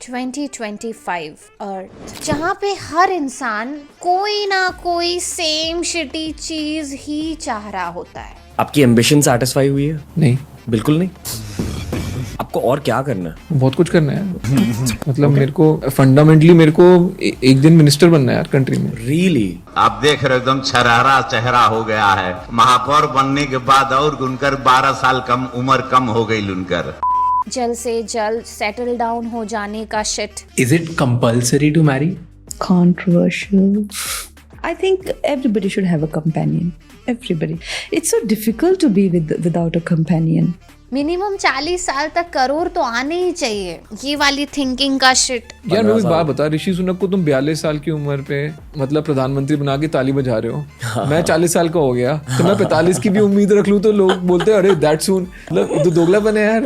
2025 अर्थ, जहाँ पे हर इंसान कोई ना कोई सेम शिटी चीज ही चाह रहा होता है। आपकी एम्बिशन सैटिस्फाई हुई है? नहीं, बिल्कुल नहीं। आपको और क्या करना है? बहुत कुछ करना है। मतलब मेरे को फंडामेंटली एक दिन मिनिस्टर बनना है यार कंट्री में। रियली? आप देख रहे हो एकदम छरहरा चेहरा हो गया है। महापौर बनने के बाद और उनकर 12 साल कम उम्र कम हो गई उनकर। जल्द से जल्द सेटल डाउन हो जाने का shit. Is it compulsory to marry? Controversial. I think everybody should have a companion. Everybody. It's so difficult to be without a companion. Minimum 40 साल तक करोड़ तो आने ही चाहिए। ये वाली थिंकिंग का शिट। यार मेरे को एक बात बता, ऋषि सुनक को तुम 42 साल की उम्र पे मतलब प्रधानमंत्री बना के ताली बजा रहे हो। मैं 40 साल का हो गया तो मैं 45 की भी उम्मीद रख लूं तो लोग बोलते हैं अरे दैट सून। मतलब ये तो दोगला बने यार।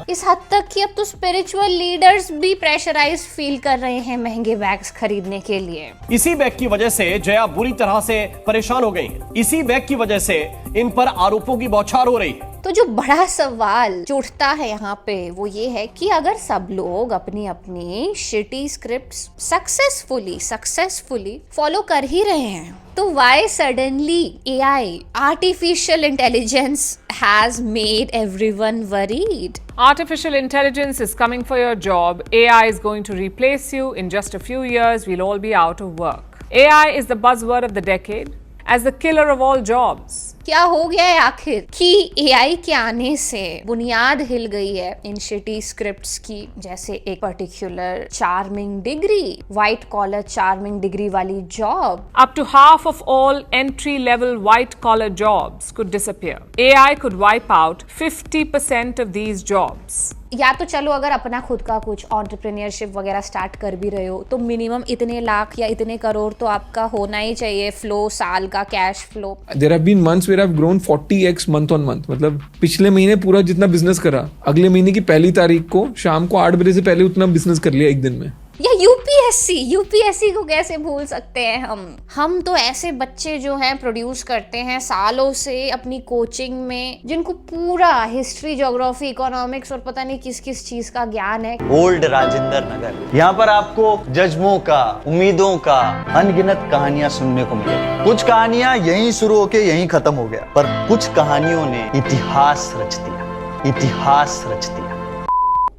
इस हद तक कि अब तो स्पिरिचुअल लीडर्स भी प्रेशराइज फील कर रहे हैं महंगे बैग्स खरीदने के लिए। इसी बैग की वजह से जया बुरी तरह से परेशान हो गई। इसी बैग की वजह से इन पर आरोपों की बौछार हो रही है। तो जो बड़ा सवाल जो उठता है यहाँ पे वो ये है कि अगर सब लोग अपनी अपनी शिटी स्क्रिप्ट्स सक्सेसफुली फॉलो कर ही रहे हैं तो why suddenly AI artificial intelligence has made everyone worried? Artificial intelligence is coming for your job. AI is going to replace you. In just a few years, we'll all be out of work. AI is the buzzword of the decade as the killer of all jobs. क्या हो गया है आखिर कि AI के आने से बुनियाद हिल गई है इन शिटी स्क्रिप्ट्स की, जैसे एक particular charming degree, white collar charming degree वाली job. Up to half of all entry-level white-collar jobs could disappear. AI could wipe out 50% of these jobs. या तो चलो अगर अपना खुद का कुछ एंटरप्रेन्योरशिप वगैरह स्टार्ट कर भी रहे हो तो मिनिमम इतने लाख या इतने करोड़ तो आपका होना ही चाहिए फ्लो, साल का cash flow. There have been months where I've grown 40x month on month. मतलब पिछले महीने पूरा जितना बिजनेस करा अगले महीने की पहली तारीख को शाम को 8 बजे से पहले उतना बिजनेस कर लिया एक दिन में। या यूपीएससी को कैसे भूल सकते हैं हम तो ऐसे बच्चे जो हैं प्रोड्यूस करते हैं सालों से अपनी कोचिंग में, जिनको पूरा हिस्ट्री, ज्योग्राफी, इकोनॉमिक्स और पता नहीं किस किस चीज का ज्ञान है। ओल्ड राजेंद्र नगर, यहाँ पर आपको जज्बों का, उम्मीदों का अनगिनत कहानियां सुनने को मिलेगी। कुछ कहानियां यहीं शुरू होके यहीं खत्म हो गया, पर कुछ कहानियों ने इतिहास रच दिया।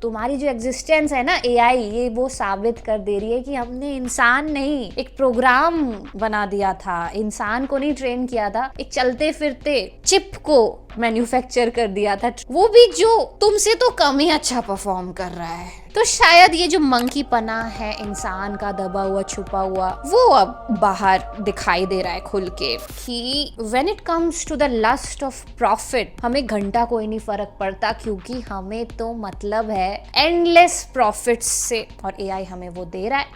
तुम्हारी जो एग्जिस्टेंस है ना AI, ये वो साबित कर दे रही है कि हमने इंसान नहीं एक प्रोग्राम बना दिया था, इंसान को नहीं ट्रेन किया था, एक चलते फिरते चिप को मैन्युफैक्चर कर दिया था, वो भी जो तुमसे तो कम ही अच्छा परफॉर्म कर रहा है। तो शायद ये जो मंकी पना है इंसान का दबा हुआ छुपा हुआ वो अब बाहर दिखाई दे रहा है खुल के कि when it comes to the lust of profit हमें घंटा कोई नहीं फर्क पड़ता, क्योंकि हमें तो मतलब है एंडलेस प्रॉफिट्स से और AI हमें वो दे रहा है।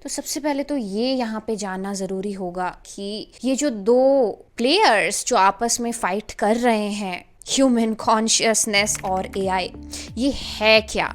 तो सबसे पहले तो ये यहाँ पे जानना ज़रूरी होगा कि ये जो दो प्लेयर्स जो आपस में फाइट कर रहे हैं, ह्यूमन कॉन्शियसनेस और AI, ये है क्या?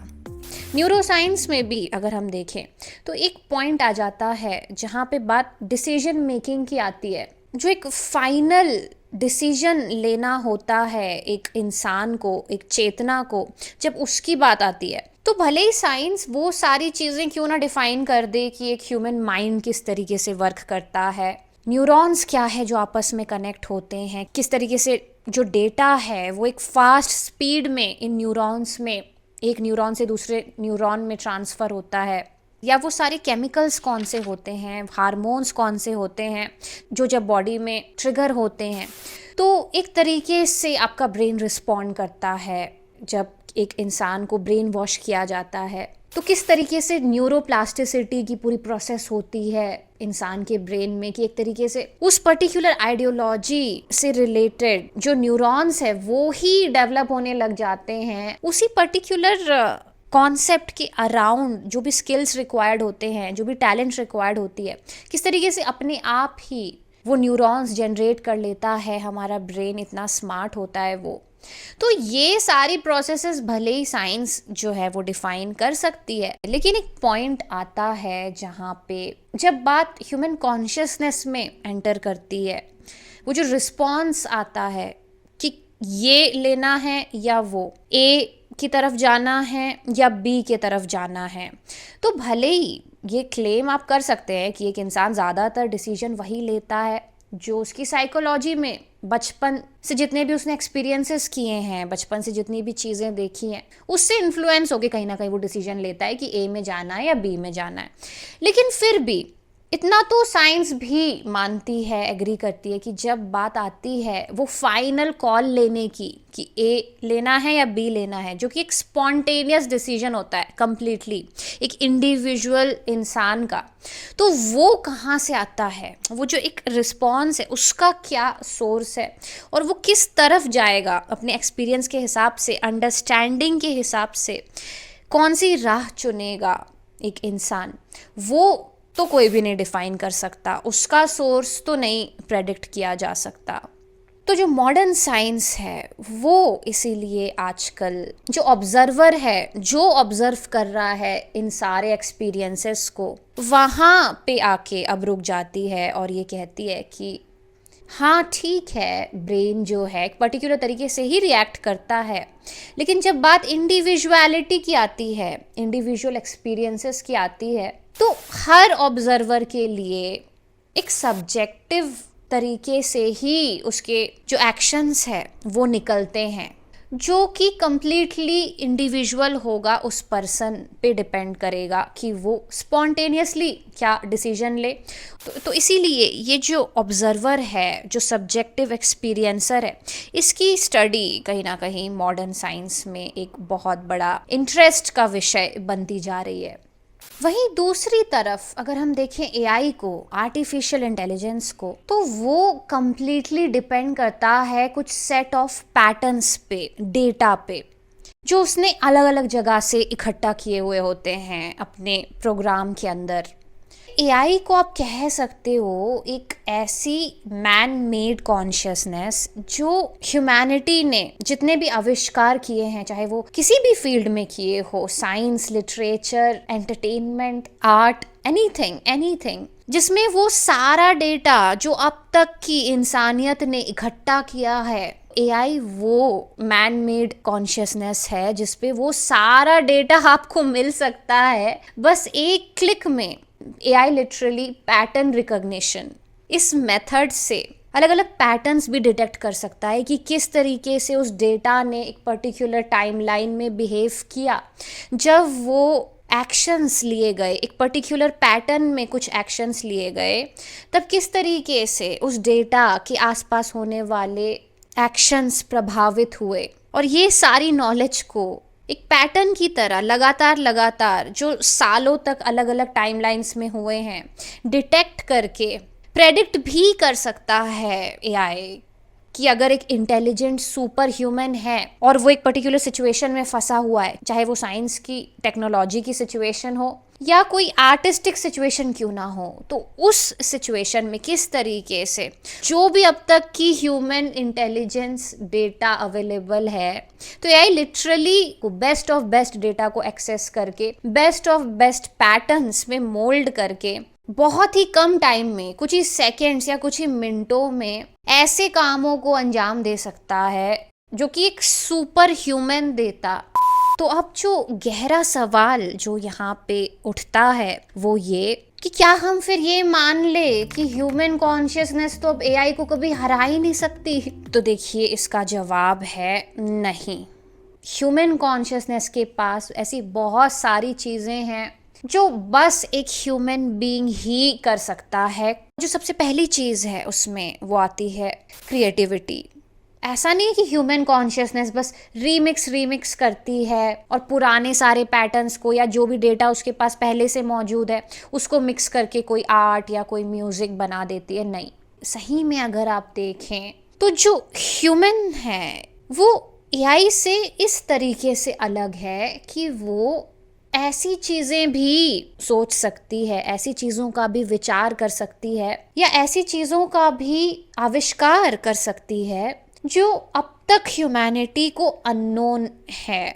न्यूरोसाइंस में भी अगर हम देखें तो एक पॉइंट आ जाता है जहाँ पे बात डिसीजन मेकिंग की आती है। जो एक फाइनल डिसीजन लेना होता है एक इंसान को, एक चेतना को, जब उसकी बात आती है तो भले ही साइंस वो सारी चीज़ें क्यों ना डिफाइन कर दे कि एक ह्यूमन माइंड किस तरीके से वर्क करता है, न्यूरॉन्स क्या है जो आपस में कनेक्ट होते हैं, किस तरीके से जो डेटा है वो एक फास्ट स्पीड में इन न्यूरॉन्स में एक न्यूरॉन से दूसरे न्यूरॉन में ट्रांसफ़र होता है, या वो सारे केमिकल्स कौन से होते हैं, हार्मोन्स कौन से होते हैं जो जब बॉडी में ट्रिगर होते हैं तो एक तरीके से आपका ब्रेन रिस्पॉन्ड करता है। जब एक इंसान को ब्रेन वॉश किया जाता है तो किस तरीके से न्यूरोप्लास्टिसिटी की पूरी प्रोसेस होती है इंसान के ब्रेन में कि एक तरीके से उस पर्टिकुलर आइडियोलॉजी से रिलेटेड जो न्यूरॉन्स है वो ही डेवलप होने लग जाते हैं, उसी पर्टिकुलर कॉन्सेप्ट के अराउंड जो भी स्किल्स रिक्वायर्ड होते हैं, जो भी टैलेंट रिक्वायर्ड होती है, किस तरीके से अपने आप ही वो न्यूरॉन्स जनरेट कर लेता है हमारा ब्रेन, इतना स्मार्ट होता है वो। तो ये सारी प्रोसेसेस भले ही साइंस जो है वो डिफाइन कर सकती है, लेकिन एक पॉइंट आता है जहाँ पे जब बात ह्यूमन कॉन्शियसनेस में एंटर करती है, वो जो रिस्पॉन्स आता है कि ये लेना है या वो, ए की तरफ जाना है या बी की तरफ जाना है। तो भले ही ये क्लेम आप कर सकते हैं कि एक इंसान ज़्यादातर डिसीजन वही लेता है जो उसकी साइकोलॉजी में बचपन से जितने भी उसने एक्सपीरियंसेस किए हैं, बचपन से जितनी भी चीज़ें देखी हैं, उससे इन्फ्लुएंस होकर कहीं ना कहीं वो डिसीजन लेता है कि ए में जाना है या बी में जाना है। लेकिन फिर भी इतना तो साइंस भी मानती है, एग्री करती है कि जब बात आती है वो फाइनल कॉल लेने की कि ए लेना है या बी लेना है, जो कि एक स्पॉन्टेनियस डिसीजन होता है कंप्लीटली एक इंडिविजुअल इंसान का, तो वो कहाँ से आता है, वो जो एक रिस्पॉन्स है उसका क्या सोर्स है और वो किस तरफ जाएगा अपने एक्सपीरियंस के हिसाब से, अंडरस्टैंडिंग के हिसाब से कौन सी राह चुनेगा एक इंसान, वो तो कोई भी नहीं डिफाइन कर सकता, उसका सोर्स तो नहीं प्रेडिक्ट किया जा सकता। तो जो मॉडर्न साइंस है वो इसीलिए आजकल जो ऑब्जर्वर है, जो ऑब्जर्व कर रहा है इन सारे एक्सपीरियंसेस को, वहाँ पे आके अब रुक जाती है और ये कहती है कि हाँ ठीक है, ब्रेन जो है एक पर्टिकुलर तरीके से ही रिएक्ट करता है, लेकिन जब बात इंडिविजुअलिटी की आती है, इंडिविजुअल एक्सपीरियंसेस की आती है, तो हर ऑब्जर्वर के लिए एक सब्जेक्टिव तरीके से ही उसके जो एक्शंस है वो निकलते हैं, जो कि कंप्लीटली इंडिविजुअल होगा, उस पर्सन पे डिपेंड करेगा कि वो स्पॉन्टेनियसली क्या डिसीजन ले। तो इसीलिए ये जो ऑब्जर्वर है, जो सब्जेक्टिव एक्सपीरियंसर है, इसकी स्टडी कहीं ना कहीं मॉडर्न साइंस में एक बहुत बड़ा इंटरेस्ट का विषय बनती जा रही है। वहीं दूसरी तरफ अगर हम देखें एआई को, आर्टिफिशियल इंटेलिजेंस को, तो वो कंप्लीटली डिपेंड करता है कुछ सेट ऑफ पैटर्न्स पे, डेटा पे, जो उसने अलग अलग जगह से इकट्ठा किए हुए होते हैं अपने प्रोग्राम के अंदर। एआई को आप कह सकते हो एक ऐसी मैन मेड कॉन्शियसनेस जो ह्यूमैनिटी ने जितने भी आविष्कार किए हैं, चाहे वो किसी भी फील्ड में किए हो, science, literature, entertainment, art, anything, जिसमें वो सारा डेटा जो अब तक की इंसानियत ने इकट्ठा किया है, एआई वो मैन मेड कॉन्शियसनेस है जिसपे वो सारा डेटा आपको मिल सकता है बस एक क्लिक में। एआई लिटरली पैटर्न रिकॉग्निशन, इस मेथड से अलग अलग पैटर्न्स भी डिटेक्ट कर सकता है कि किस तरीके से उस डेटा ने एक पर्टिकुलर टाइमलाइन में बिहेव किया, जब वो एक्शंस लिए गए, एक पर्टिकुलर पैटर्न में कुछ एक्शंस लिए गए, तब किस तरीके से उस डेटा के आसपास होने वाले एक्शंस प्रभावित हुए। और ये सारी नॉलेज को एक पैटर्न की तरह लगातार जो सालों तक अलग अलग टाइमलाइंस में हुए हैं, डिटेक्ट करके प्रेडिक्ट भी कर सकता है एआई कि अगर एक इंटेलिजेंट सुपर ह्यूमन है और वो एक पर्टिकुलर सिचुएशन में फंसा हुआ है, चाहे वो साइंस की, टेक्नोलॉजी की सिचुएशन हो या कोई आर्टिस्टिक सिचुएशन क्यों ना हो, तो उस सिचुएशन में किस तरीके से जो भी अब तक की ह्यूमन इंटेलिजेंस डेटा अवेलेबल है, तो AI literally best of best data को एक्सेस करके, बेस्ट ऑफ बेस्ट पैटर्न्स में मोल्ड करके, बहुत ही कम टाइम में, कुछ ही सेकेंड्स या कुछ ही मिनटों में ऐसे कामों को अंजाम दे सकता है जो कि एक सुपर ह्यूमन देता। तो अब जो गहरा सवाल जो यहाँ पे उठता है वो ये कि क्या हम फिर ये मान ले कि ह्यूमन कॉन्शियसनेस तो अब एआई को कभी हरा ही नहीं सकती? तो देखिए इसका जवाब है नहीं। ह्यूमन कॉन्शियसनेस के पास ऐसी बहुत सारी चीज़ें हैं जो बस एक ह्यूमन बीइंग ही कर सकता है। जो सबसे पहली चीज़ है उसमें वो आती है क्रिएटिविटी। ऐसा नहीं है कि ह्यूमन कॉन्शियसनेस बस रीमिक्स करती है और पुराने सारे पैटर्न्स को या जो भी डेटा उसके पास पहले से मौजूद है उसको मिक्स करके कोई आर्ट या कोई म्यूज़िक बना देती है। नहीं, सही में अगर आप देखें तो जो ह्यूमन है वो एआई से इस तरीके से अलग है कि वो ऐसी चीज़ें भी सोच सकती है, ऐसी चीज़ों का भी विचार कर सकती है या ऐसी चीज़ों का भी आविष्कार कर सकती है जो अब तक ह्यूमैनिटी को अननोन है।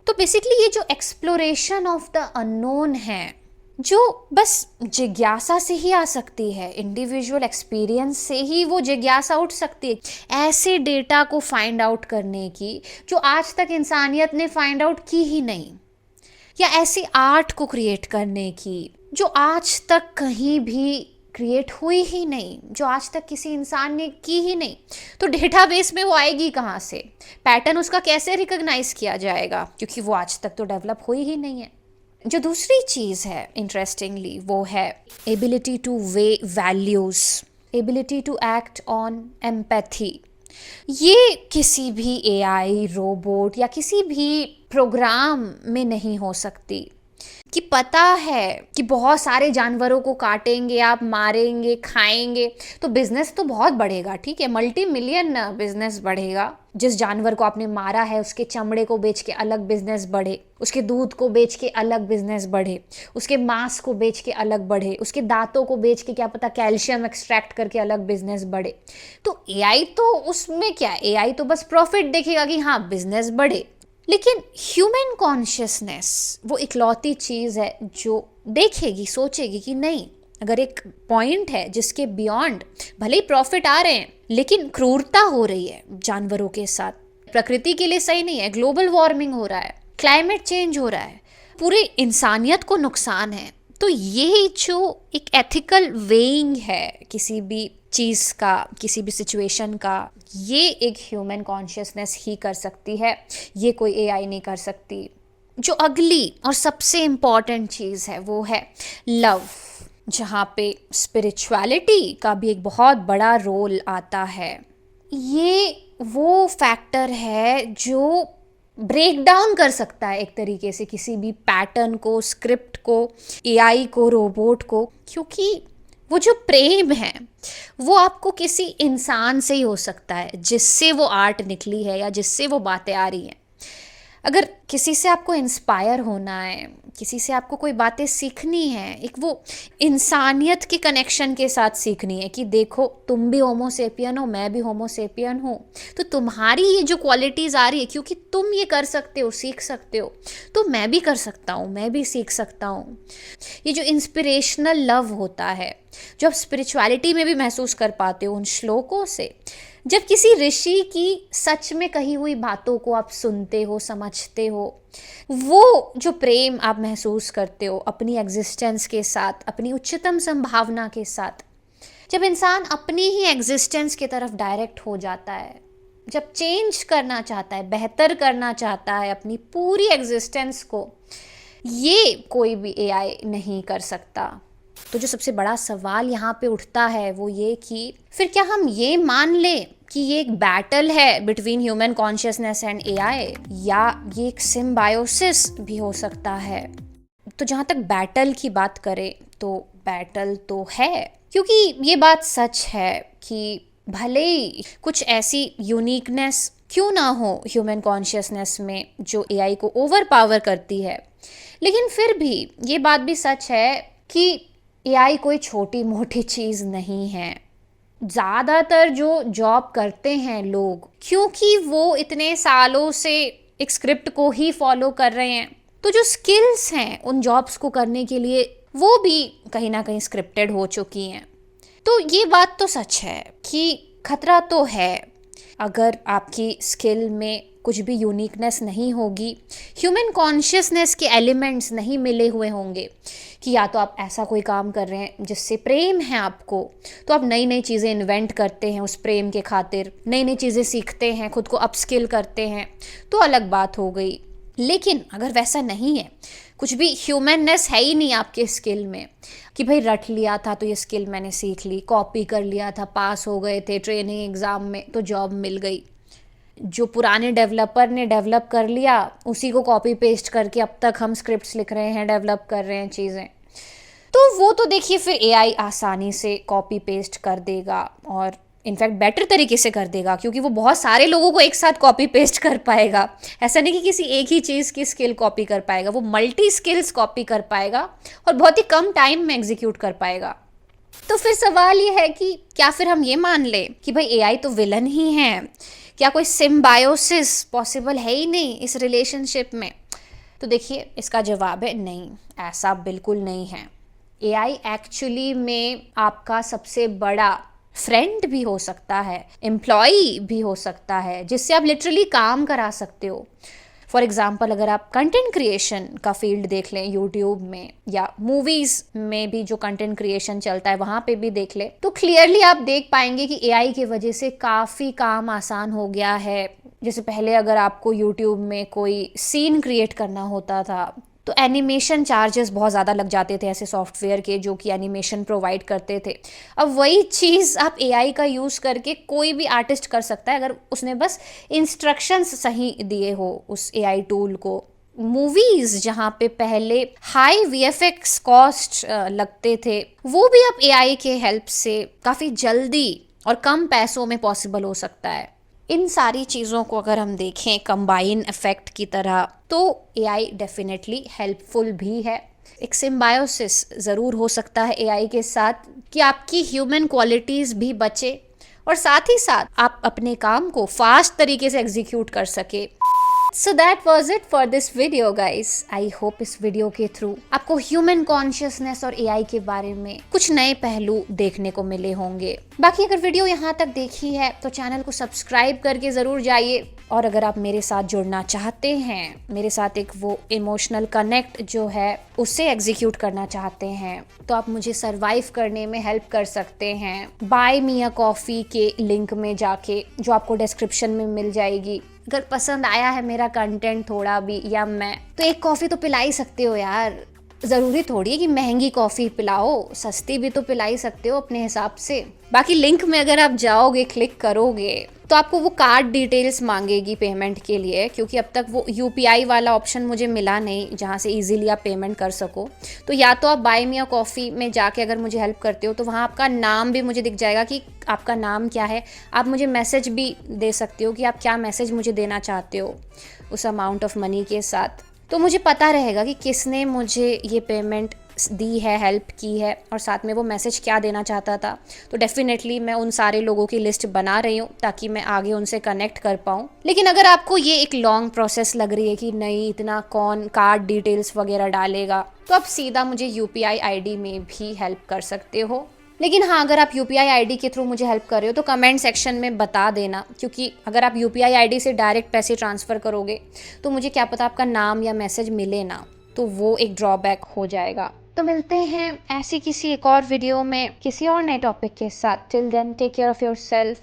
तो बेसिकली ये जो एक्सप्लोरेशन ऑफ द अननोन है जो बस जिज्ञासा से ही आ सकती है, इंडिविजुअल एक्सपीरियंस से ही वो जिज्ञासा उठ सकती है ऐसे डेटा को फाइंड आउट करने की जो आज तक इंसानियत ने फाइंड आउट की ही नहीं, या ऐसी आर्ट को क्रिएट करने की जो आज तक कहीं भी क्रिएट हुई ही नहीं, जो आज तक किसी इंसान ने की ही नहीं। तो डेटाबेस में वो आएगी कहाँ से, पैटर्न उसका कैसे रिकॉग्नाइज किया जाएगा, क्योंकि वो आज तक तो डेवलप हुई ही नहीं है। जो दूसरी चीज़ है इंटरेस्टिंगली वो है ability to weigh values, ability to act on empathy. ये किसी भी एआई, रोबोट या किसी भी प्रोग्राम में नहीं हो सकती। कि पता है कि बहुत सारे जानवरों को काटेंगे आप, मारेंगे, खाएंगे तो बिजनेस तो बहुत बढ़ेगा, ठीक है, मल्टी मिलियन बिजनेस बढ़ेगा। जिस जानवर को आपने मारा है उसके चमड़े को बेच के अलग बिजनेस बढ़े, उसके दूध को बेच के अलग बिजनेस बढ़े, उसके मांस को बेच के अलग बढ़े, उसके दांतों को बेच के क्या पता कैल्शियम एक्सट्रैक्ट करके अलग बिजनेस बढ़े। तो एआई तो उसमें क्या, एआई तो बस प्रॉफिट देखेगा कि हाँ बिजनेस बढ़े। लेकिन ह्यूमन कॉन्शियसनेस वो इकलौती चीज़ है जो देखेगी, सोचेगी कि नहीं, अगर एक पॉइंट है जिसके बियॉन्ड भले ही प्रॉफिट आ रहे हैं लेकिन क्रूरता हो रही है जानवरों के साथ, प्रकृति के लिए सही नहीं है, ग्लोबल वार्मिंग हो रहा है, क्लाइमेट चेंज हो रहा है, पूरे इंसानियत को नुकसान है, तो ये जो एक एथिकल वेइंग है किसी भी चीज़ का, किसी भी सिचुएशन का, ये एक ह्यूमन कॉन्शियसनेस ही कर सकती है, ये कोई एआई नहीं कर सकती। जो अगली और सबसे इम्पॉर्टेंट चीज़ है वो है लव, जहाँ पे स्पिरिचुअलिटी का भी एक बहुत बड़ा रोल आता है। ये वो फैक्टर है जो ब्रेक डाउन कर सकता है एक तरीके से किसी भी पैटर्न को, स्क्रिप्ट को, एआई को, रोबोट को, क्योंकि वो जो प्रेम है वो आपको किसी इंसान से ही हो सकता है जिससे वो आर्ट निकली है या जिससे वो बातें आ रही हैं। अगर किसी से आपको इंस्पायर होना है, किसी से आपको कोई बातें सीखनी है, एक वो इंसानियत के कनेक्शन के साथ सीखनी है कि देखो तुम भी होमो सेपियन हो, मैं भी होमो सेपियन हूँ, तो तुम्हारी ये जो क्वालिटीज़ आ रही है क्योंकि तुम ये कर सकते हो, सीख सकते हो, तो मैं भी कर सकता हूँ, मैं भी सीख सकता हूँ। ये जो इंस्पिरेशनल लव होता है जो आप स्पिरिचुअलिटी में भी महसूस कर पाते हो उन श्लोकों से, जब किसी ऋषि की सच में कही हुई बातों को आप सुनते हो, समझते हो, वो जो प्रेम आप महसूस करते हो अपनी एग्जिस्टेंस के साथ, अपनी उच्चतम संभावना के साथ, जब इंसान अपनी ही एग्जिस्टेंस की तरफ डायरेक्ट हो जाता है, जब चेंज करना चाहता है, बेहतर करना चाहता है अपनी पूरी एग्जिस्टेंस को, ये कोई भी एआई नहीं कर सकता। तो जो सबसे बड़ा सवाल यहाँ पे उठता है वो ये कि फिर क्या हम ये मान लें कि ये एक बैटल है between human consciousness and AI, या ये एक सिम्बायोसिस भी हो सकता है। तो जहाँ तक बैटल की बात करें तो बैटल तो है, क्योंकि ये बात सच है कि भले ही कुछ ऐसी यूनिकनेस क्यों ना हो ह्यूमन कॉन्शियसनेस में जो एआई को ओवर पावर करती है, लेकिन फिर भी ये बात भी सच है कि एआई कोई छोटी मोटी चीज़ नहीं है। ज़्यादातर जो जॉब करते हैं लोग, क्योंकि वो इतने सालों से एक स्क्रिप्ट को ही फॉलो कर रहे हैं, तो जो स्किल्स हैं उन जॉब्स को करने के लिए वो भी कहीं ना कहीं स्क्रिप्टेड हो चुकी हैं। तो ये बात तो सच है कि खतरा तो है अगर आपकी स्किल में कुछ भी यूनिकनेस नहीं होगी, ह्यूमन कॉन्शियसनेस के एलिमेंट्स नहीं मिले हुए होंगे कि या तो आप ऐसा कोई काम कर रहे हैं जिससे प्रेम है आपको, तो आप नई नई चीज़ें इन्वेंट करते हैं उस प्रेम के खातिर, नई नई चीज़ें सीखते हैं, खुद को अपस्किल करते हैं, तो अलग बात हो गई। लेकिन अगर वैसा नहीं है, कुछ भी ह्यूमननेस है ही नहीं आपके स्किल में कि भाई रट लिया था तो ये स्किल मैंने सीख ली, कॉपी कर लिया था, पास हो गए थे ट्रेनिंग एग्ज़ाम में तो जॉब मिल गई, जो पुराने डेवलपर ने डेवलप कर लिया उसी को कॉपी पेस्ट करके अब तक हम स्क्रिप्ट्स लिख रहे हैं, डेवलप कर रहे हैं चीज़ें, तो वो तो देखिए फिर एआई आसानी से कॉपी पेस्ट कर देगा और इनफैक्ट बेटर तरीके से कर देगा, क्योंकि वो बहुत सारे लोगों को एक साथ कॉपी पेस्ट कर पाएगा। ऐसा नहीं कि किसी एक ही चीज़ की स्किल कॉपी कर पाएगा, वो मल्टी स्किल्स कॉपी कर पाएगा और बहुत ही कम टाइम में एग्जीक्यूट कर पाएगा। तो फिर सवाल ये है कि क्या फिर हम ये मान लें कि भाई एआई तो विलन ही है, क्या कोई सिम्बायोसिस पॉसिबल है ही नहीं इस रिलेशनशिप में? तो देखिए इसका जवाब है नहीं, ऐसा बिल्कुल नहीं है। AI एक्चुअली में आपका सबसे बड़ा फ्रेंड भी हो सकता है, एम्प्लॉई भी हो सकता है, जिससे आप लिटरली काम करा सकते हो। फॉर एग्जाम्पल अगर आप कंटेंट क्रिएशन का फील्ड देख लें यूट्यूब में, या मूवीज़ में भी जो कंटेंट क्रिएशन चलता है वहाँ पे भी देख लें, तो क्लियरली आप देख पाएंगे कि AI की वजह से काफ़ी काम आसान हो गया है। जैसे पहले अगर आपको यूट्यूब में कोई सीन क्रिएट करना होता था तो एनिमेशन चार्जेस बहुत ज़्यादा लग जाते थे ऐसे सॉफ्टवेयर के जो कि एनिमेशन प्रोवाइड करते थे। अब वही चीज़ आप AI का यूज़ करके कोई भी आर्टिस्ट कर सकता है अगर उसने बस इंस्ट्रक्शंस सही दिए हो उस AI टूल को। मूवीज़ जहाँ पे पहले हाई VFX कॉस्ट लगते थे, वो भी अब AI के हेल्प से काफ़ी जल्दी और कम पैसों में पॉसिबल हो सकता है। इन सारी चीज़ों को अगर हम देखें कंबाइन इफेक्ट की तरह, तो AI डेफिनेटली हेल्पफुल भी है। एक सिम्बायोसिस ज़रूर हो सकता है AI के साथ कि आपकी ह्यूमन क्वालिटीज़ भी बचे और साथ ही साथ आप अपने काम को फास्ट तरीके से एग्जीक्यूट कर सके। So that was it for this video guys. I hope इस वीडियो के थ्रू आपको ह्यूमन कॉन्शियसनेस और AI के बारे में कुछ नए पहलू देखने को मिले होंगे। बाकी अगर वीडियो यहाँ तक देखी है तो चैनल को सब्सक्राइब करके ज़रूर जाइए, और अगर आप मेरे साथ जुड़ना चाहते हैं, मेरे साथ एक वो इमोशनल कनेक्ट जो है उससे एग्जीक्यूट करना चाहते हैं, तो आप मुझे सरवाइव करने में हेल्प कर सकते हैं बाय मी अ कॉफ़ी के लिंक में जाके, जो आपको डिस्क्रिप्शन में मिल जाएगी। अगर पसंद आया है मेरा कंटेंट थोड़ा भी या मैं, तो एक कॉफ़ी तो पिला ही सकते हो यार। ज़रूरी थोड़ी है कि महंगी कॉफ़ी पिलाओ, सस्ती भी तो पिला ही सकते हो अपने हिसाब से। बाकी लिंक में अगर आप जाओगे, क्लिक करोगे, तो आपको वो कार्ड डिटेल्स मांगेगी पेमेंट के लिए, क्योंकि अब तक वो UPI वाला ऑप्शन मुझे मिला नहीं जहाँ से इजीली आप पेमेंट कर सको। तो या तो आप बाय मी अ कॉफ़ी में जाके अगर मुझे हेल्प करते हो तो वहाँ आपका नाम भी मुझे दिख जाएगा कि आपका नाम क्या है। आप मुझे मैसेज भी दे सकते हो कि आप क्या मैसेज मुझे देना चाहते हो उस अमाउंट ऑफ मनी के साथ, तो मुझे पता रहेगा कि किसने मुझे ये पेमेंट दी है, हेल्प की है, और साथ में वो मैसेज क्या देना चाहता था। तो डेफिनेटली मैं उन सारे लोगों की लिस्ट बना रही हूँ ताकि मैं आगे उनसे कनेक्ट कर पाऊँ। लेकिन अगर आपको ये एक लॉन्ग प्रोसेस लग रही है कि नहीं इतना कौन कार्ड डिटेल्स वगैरह डालेगा, तो आप सीधा मुझे UPI ID में भी हेल्प कर सकते हो। लेकिन हाँ, अगर आप UPI ID के थ्रू मुझे हेल्प कर रहे हो तो कमेंट सेक्शन में बता देना, क्योंकि अगर आप UPI ID से डायरेक्ट पैसे ट्रांसफ़र करोगे तो मुझे क्या पता आपका नाम या मैसेज मिले ना, तो वो एक ड्रॉबैक हो जाएगा। तो मिलते हैं ऐसी किसी एक और वीडियो में किसी और नए टॉपिक के साथ। Till then take care of yourself.